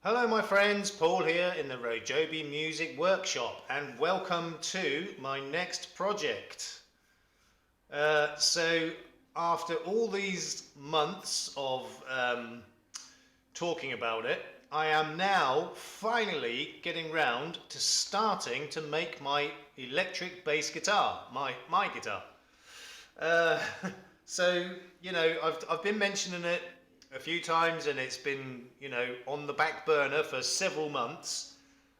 Hello my friends, Paul here in the RoJoBe Music Workshop and welcome to my next project. So after all these months of talking about it, I am now finally getting round to starting to make my electric bass guitar, my guitar. So, I've been mentioning it a few times and it's been, on the back burner for several months.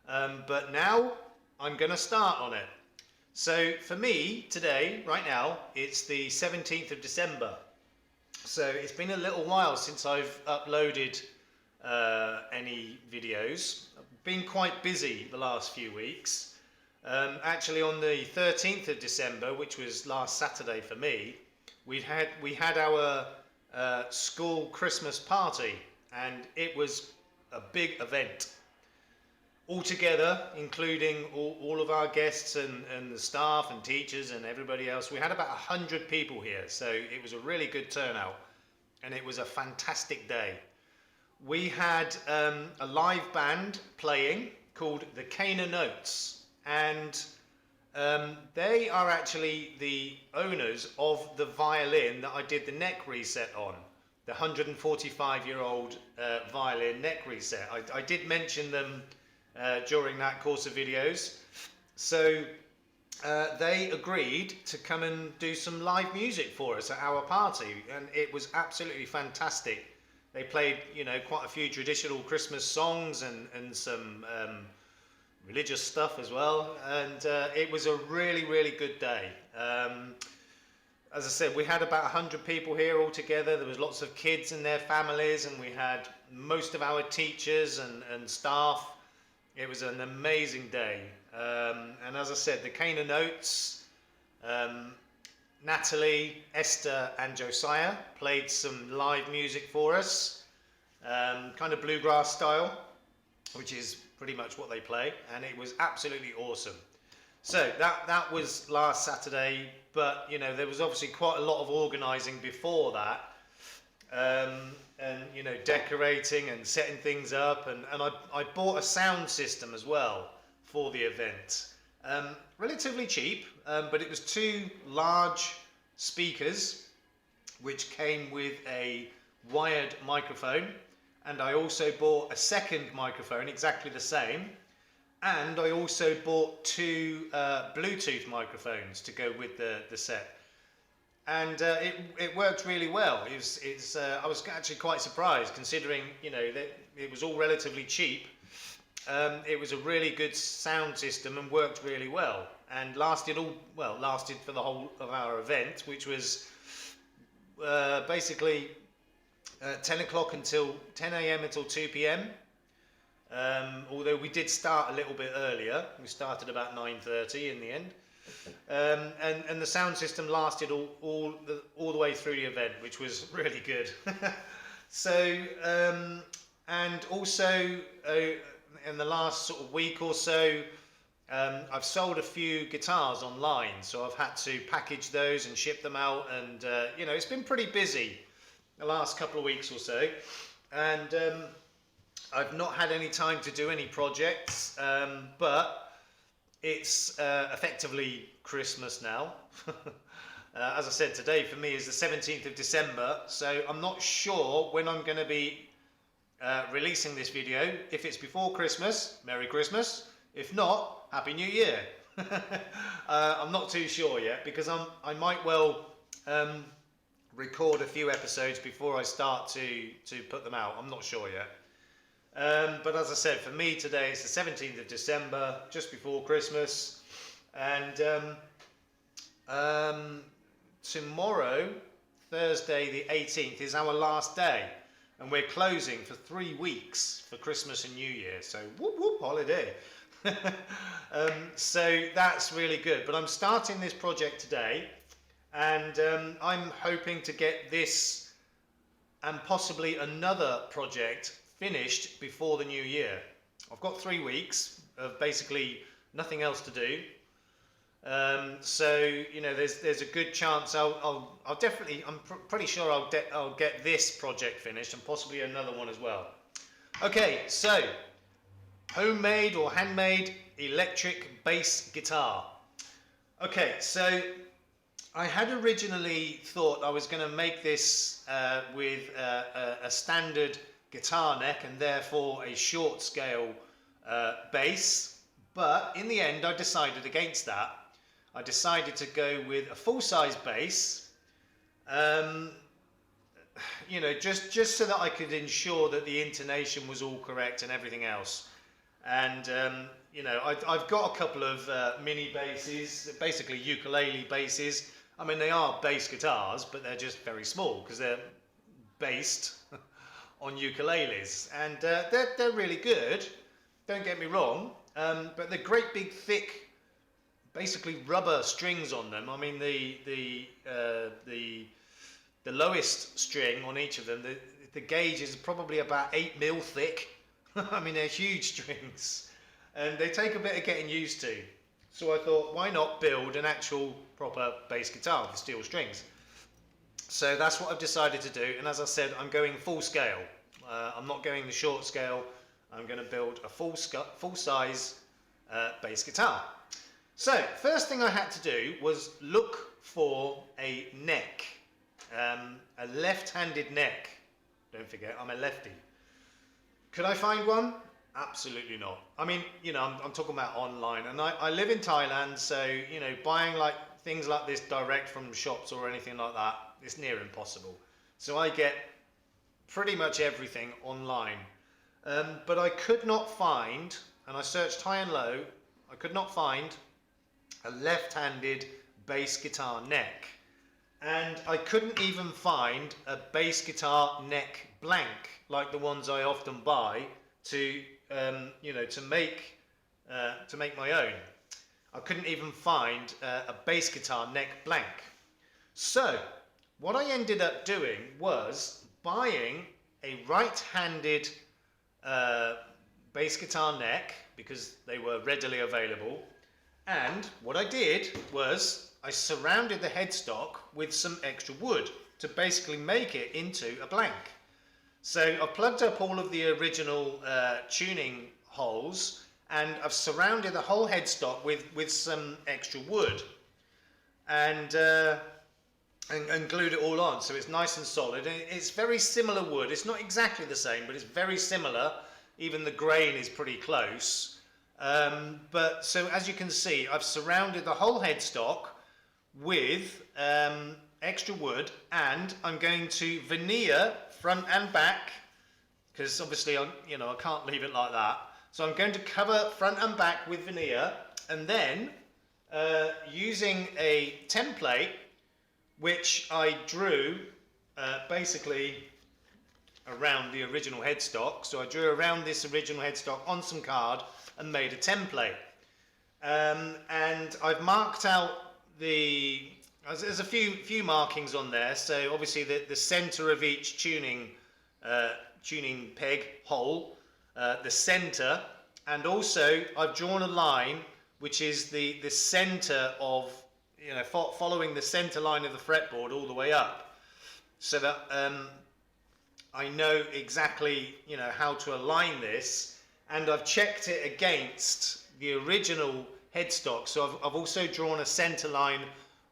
But now I'm going to start on it. So for me today, right now, it's the 17th of December. So it's been a little while since I've uploaded any videos. I've been quite busy the last few weeks. Actually on the 13th of December, which was last Saturday for me, we had our school Christmas party and it was a big event. Altogether, including all of our guests and the staff and teachers and everybody else, we had about 100 people here, so it was a really good turnout and it was a fantastic day. We had a live band playing called the Cana Notes, and they are actually the owners of the violin that I did the neck reset on, the 145-year-old violin neck reset. I did mention them during that course of videos. So they agreed to come and do some live music for us at our party, and it was absolutely fantastic. They played, quite a few traditional Christmas songs and some religious stuff as well, and it was a really good day. As I said, we had about 100 people here all together. There was lots of kids and their families, and we had most of our teachers and staff. It was an amazing day. And as I said, the Cana Notes, Natalie, Esther and Josiah played some live music for us, kind of bluegrass style, which is pretty much what they play, and it was absolutely awesome. So that was last Saturday, but there was obviously quite a lot of organising before that, and decorating and setting things up, and I bought a sound system as well for the event. Relatively cheap, but it was two large speakers which came with a wired microphone, and I also bought a second microphone exactly the same, and I also bought two Bluetooth microphones to go with the set, and it worked really well. I was actually quite surprised, considering that it was all relatively cheap. It was a really good sound system and worked really well, and lasted for the whole of our event, which was basically 10 o'clock until 10 a.m. until 2 p.m. Although we did start a little bit earlier. We started about 9:30 in the end, and the sound system lasted all the way through the event, which was really good. So and also in the last sort of week or so, I've sold a few guitars online, so I've had to package those and ship them out, and it's been pretty busy the last couple of weeks or so, and I've not had any time to do any projects, but it's effectively Christmas now. As I said, today for me is the 17th of December, so I'm not sure when I'm going to be releasing this video. If it's before Christmas, Merry Christmas. If not, Happy New Year. I'm not too sure yet, because I might well record a few episodes before I start to put them out. I'm not sure yet. But as I said, for me today it's the 17th of December, just before Christmas, and tomorrow, Thursday the 18th, is our last day, and we're closing for 3 weeks for Christmas and New Year, so whoop whoop holiday. So that's really good, but I'm starting this project today, and I'm hoping to get this and possibly another project finished before the new year. I've got 3 weeks of basically nothing else to do, so there's a good chance I'll definitely, I'm pretty sure I'll get this project finished and possibly another one as well. Okay, so homemade or handmade electric bass guitar. Okay, so I had originally thought I was going to make this with a standard guitar neck and therefore a short scale bass, but in the end I decided against that. I decided to go with a full-size bass, you know, just so that I could ensure that the intonation was all correct and everything else. And you know, I've got a couple of mini basses, basically ukulele basses. I mean, they are bass guitars, but they're just very small because they're based on ukuleles, and they're really good. Don't get me wrong, but they're great big thick, basically rubber strings on them. I mean, the lowest string on each of them, the gauge is probably about 8 mil thick. I mean, they're huge strings, and they take a bit of getting used to. So I thought, why not build an actual proper bass guitar with steel strings? So that's what I've decided to do, and as I said, I'm going full scale. I'm not going the short scale. I'm going to build a full-size bass guitar. So first thing I had to do was look for a neck, a left-handed neck. Don't forget, I'm a lefty. Could I find one? Absolutely not. I mean, you know, I'm talking about online, and I live in Thailand, so, you know, buying like things like this direct from shops or anything like that is near impossible. So I get pretty much everything online. But I could not find, and I searched high and low, I could not find a left-handed bass guitar neck. And I couldn't even find a bass guitar neck blank, like the ones I often buy to, you know, to make my own. I couldn't even find a bass guitar neck blank. So what I ended up doing was buying a right-handed bass guitar neck because they were readily available. And what I did was I surrounded the headstock with some extra wood to basically make it into a blank. So I've plugged up all of the original tuning holes, and I've surrounded the whole headstock with some extra wood, and glued it all on so it's nice and solid. And it's very similar wood. It's not exactly the same, but it's very similar. Even the grain is pretty close. But so as you can see, I've surrounded the whole headstock with extra wood, and I'm going to veneer front and back, because obviously I can't leave it like that. So I'm going to cover front and back with veneer, and then using a template which I drew basically around the original headstock. So I drew around this original headstock on some card and made a template. And I've marked out there's a few markings on there. So obviously the center of each tuning peg hole, the center, and also I've drawn a line which is the center of, you know, following the center line of the fretboard all the way up, so that I know exactly, you know, how to align this. And I've checked it against the original headstock. So I've also drawn a center line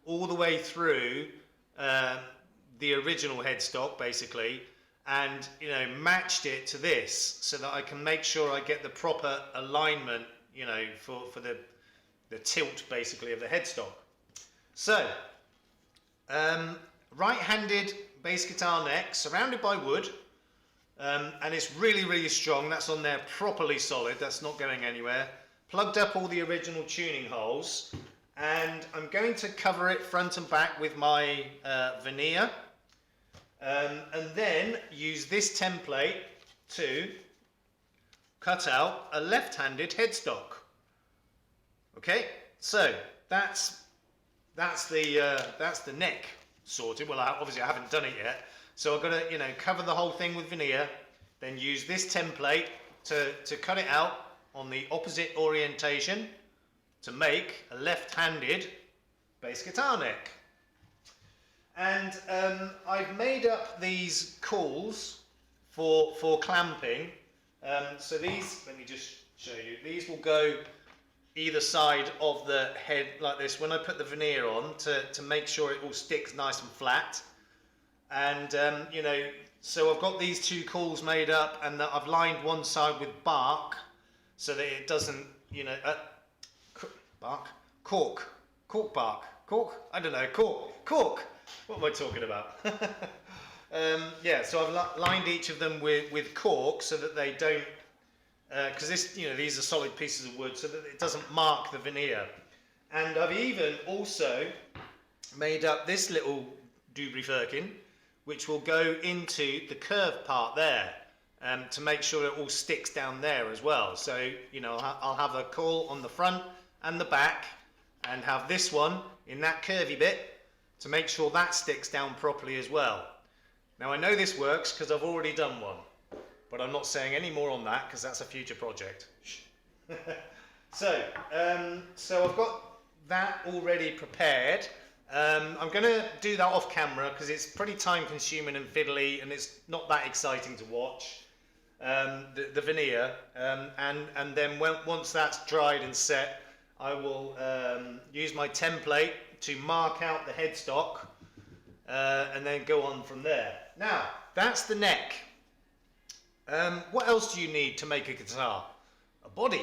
all the way through the original headstock, basically, and, you know, matched it to this so that I can make sure I get the proper alignment, you know, for the tilt, basically, of the headstock. So, right-handed bass guitar neck, surrounded by wood, and it's really, really strong. That's on there properly solid. That's not going anywhere. Plugged up all the original tuning holes, and I'm going to cover it front and back with my veneer, and then use this template to cut out a left-handed headstock. Okay, so that's the neck sorted. Well, obviously I haven't done it yet, so I've got to, you know, cover the whole thing with veneer, then use this template to cut it out on the opposite orientation to make a left-handed bass guitar neck. And I've made up these cauls for clamping So these, let me just show you, these will go either side of the head like this when I put the veneer on to make sure it all sticks nice and flat. And you know, so I've got these two cauls made up, and I've lined one side with bark so that it doesn't, you know, cork I don't know, cork, what am I talking about? Yeah, so I've lined each of them with cork so that they don't, because this, you know, these are solid pieces of wood, so that it doesn't mark the veneer. And I've even also made up this little doobry firkin, which will go into the curved part there, to make sure it all sticks down there as well. So, you know, I'll have a caul on the front and the back, and have this one in that curvy bit to make sure that sticks down properly as well. Now I know this works because I've already done one, but I'm not saying any more on that because that's a future project. So I've got that already prepared. I'm going to do that off camera because it's pretty time consuming and fiddly, and it's not that exciting to watch, the veneer. And then once that's dried and set, I will use my template to mark out the headstock, and then go on from there. Now, that's the neck. What else do you need to make a guitar? A body.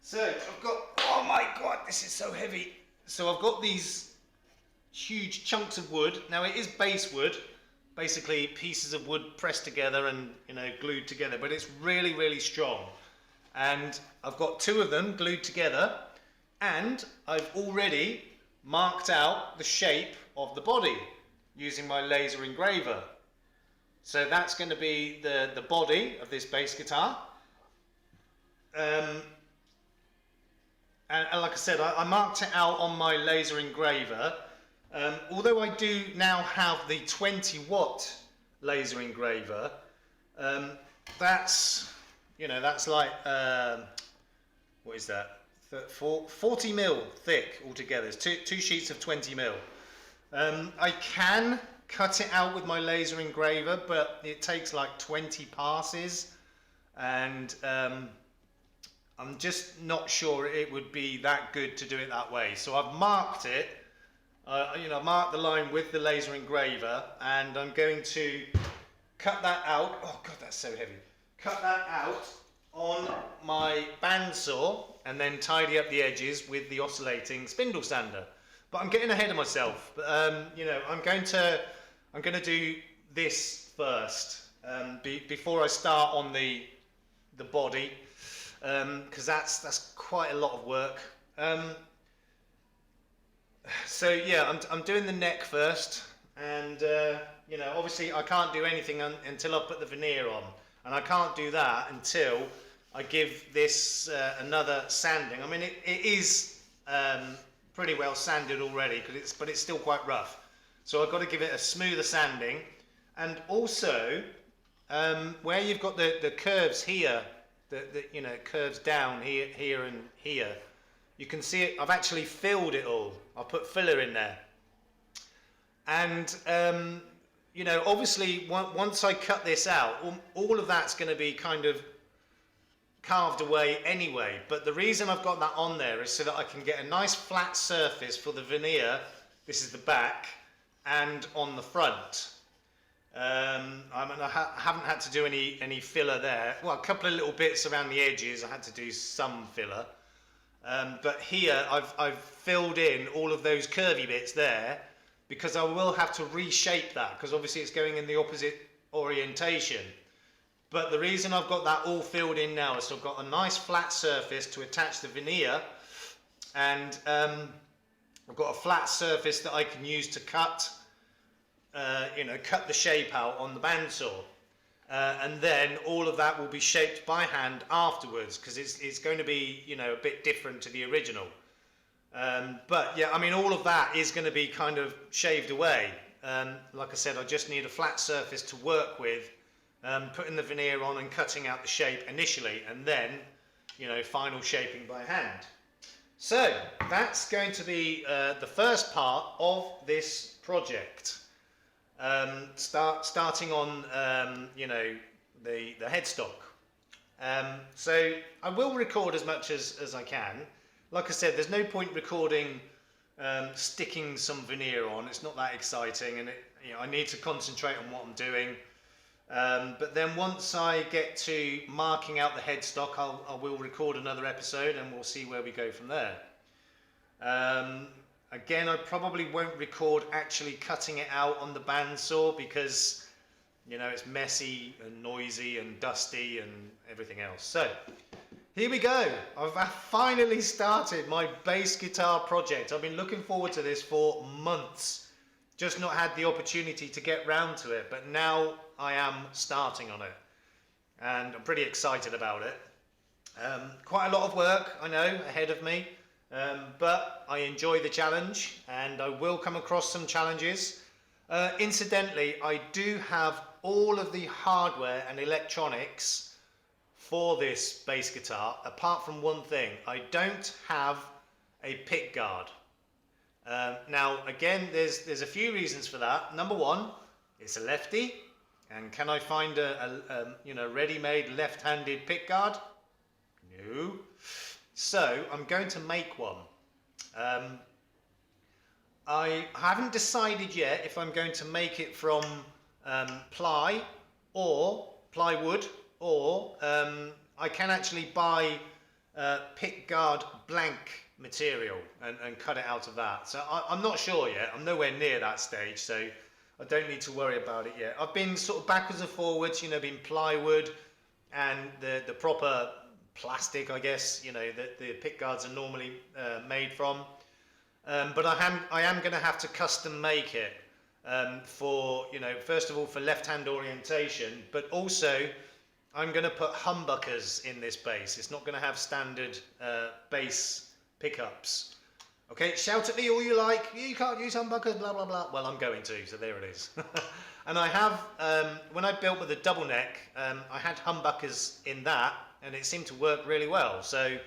So I've got, oh my god, this is so heavy. So I've got these huge chunks of wood. Now it is base wood, basically pieces of wood pressed together and, you know, glued together, but it's really, really strong. And I've got two of them glued together, and I've already marked out the shape of the body using my laser engraver. So that's going to be the body of this bass guitar. And like I said, I marked it out on my laser engraver. Although I do now have the 20-watt laser engraver, that's, you know, that's like, what is that? 40 mil thick altogether. It's two sheets of 20 mil. I can cut it out with my laser engraver, but it takes like 20 passes, and I'm just not sure it would be that good to do it that way. So I've marked it, you know, marked the line with the laser engraver, and I'm going to cut that out. Oh god, that's so heavy. Cut that out on my bandsaw and then tidy up the edges with the oscillating spindle sander. But I'm getting ahead of myself. You know, I'm going to do this first, before I start on the body, because that's quite a lot of work. So yeah, I'm doing the neck first, and you know, obviously I can't do anything until I put the veneer on, and I can't do that until I give this another sanding. I mean, it is pretty well sanded already, but it's still quite rough. So I've got to give it a smoother sanding, and also where you've got the curves here, you know, curves down here and here. You can see it. I've actually filled it all. I put filler in there, and you know, obviously once I cut this out, all of that's going to be kind of carved away anyway. But the reason I've got that on there is so that I can get a nice flat surface for the veneer. This is the back, and on the front. I mean, I haven't had to do any filler there. Well, a couple of little bits around the edges. I had to do some filler. But here I've filled in all of those curvy bits there, because I will have to reshape that, because obviously it's going in the opposite orientation. But the reason I've got that all filled in now is so I've got a nice flat surface to attach the veneer, and I've got a flat surface that I can use to cut, you know, cut the shape out on the bandsaw. And then all of that will be shaped by hand afterwards, because it's going to be, you know, a bit different to the original. But yeah, I mean, all of that is going to be kind of shaved away. Like I said, I just need a flat surface to work with, putting the veneer on and cutting out the shape initially, and then, you know, final shaping by hand. So that's going to be the first part of this project. Starting on, you know, the headstock. So I will record as much as I can. Like I said, there's no point recording sticking some veneer on. It's not that exciting, and I need to concentrate on what I'm doing. But then once I get to marking out the headstock, I will record another episode, and we'll see where we go from there. Again, I probably won't record actually cutting it out on the bandsaw because it's messy and noisy and dusty and everything else. So here we go. I've finally started my bass guitar project. I've been looking forward to this for months, just not had the opportunity to get round to it, but now I am starting on it and I'm pretty excited about it. Quite a lot of work, I know, ahead of me, but I enjoy the challenge and I will come across some challenges. Incidentally, I do have all of the hardware and electronics for this bass guitar, apart from one thing. I don't have a pick guard. Now, again, there's a few reasons for that. Number one, it's a lefty, and can I find a ready-made left-handed pick guard? No. So I'm going to make one. I haven't decided yet if I'm going to make it from plywood, or I can actually buy pick guard blank material and cut it out of that. So I'm not sure yet. I'm nowhere near that stage, so I don't need to worry about it yet. I've been sort of backwards and forwards, been plywood and the proper plastic, I guess, that the pick guards are normally made from. But I am going to have to custom make it for, first of all for left-hand orientation, but also I'm going to put humbuckers in this bass. It's not going to have standard bass pickups. Okay, shout at me all you like. You can't use humbuckers, blah, blah, blah. Well, I'm going to, so there it is. And I have, when I built with a double neck, I had humbuckers in that, and it seemed to work really well. So,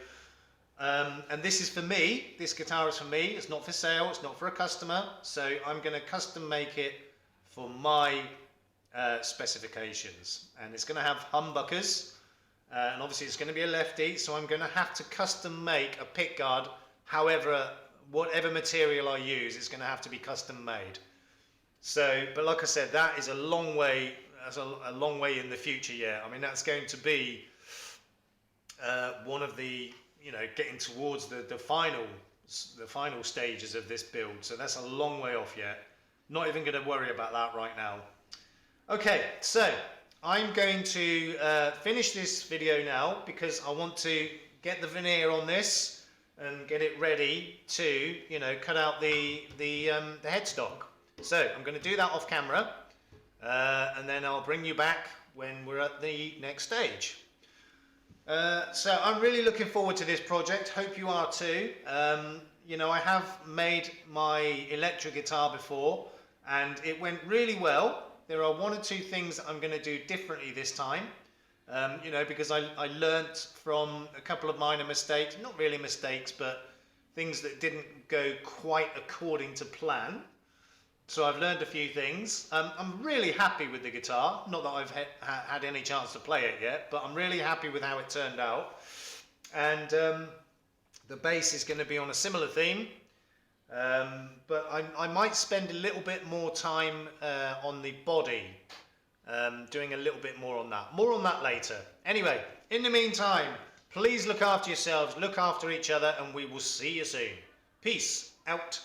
and this is for me. This guitar is for me. It's not for sale. It's not for a customer. So I'm going to custom make it for my specifications. And it's going to have humbuckers. And obviously it's going to be a lefty. So I'm going to have to custom make a pick guard. However, whatever material I use, it's going to have to be custom made. So, but like I said, that is a long way. That's a long way in the future. Yeah, I mean that's going to be one of the getting towards the final stages of this build. So that's a long way off yet. Not even going to worry about that right now. Okay, so I'm going to finish this video now because I want to get the veneer on this and get it ready to cut out the headstock. So I'm going to do that off camera, and then I'll bring you back when we're at the next stage. So I'm really looking forward to this project. Hope you are too. I have made my electric guitar before and it went really well. There are one or two things that I'm going to do differently this time, because I learnt from a couple of minor mistakes, not really mistakes, but things that didn't go quite according to plan. So I've learned a few things. I'm really happy with the guitar. Not that I've had any chance to play it yet, but I'm really happy with how it turned out. And the bass is going to be on a similar theme. But I might spend a little bit more time on the body, doing a little bit more on that. More on that later. Anyway, in the meantime, please look after yourselves, look after each other, and we will see you soon. Peace out.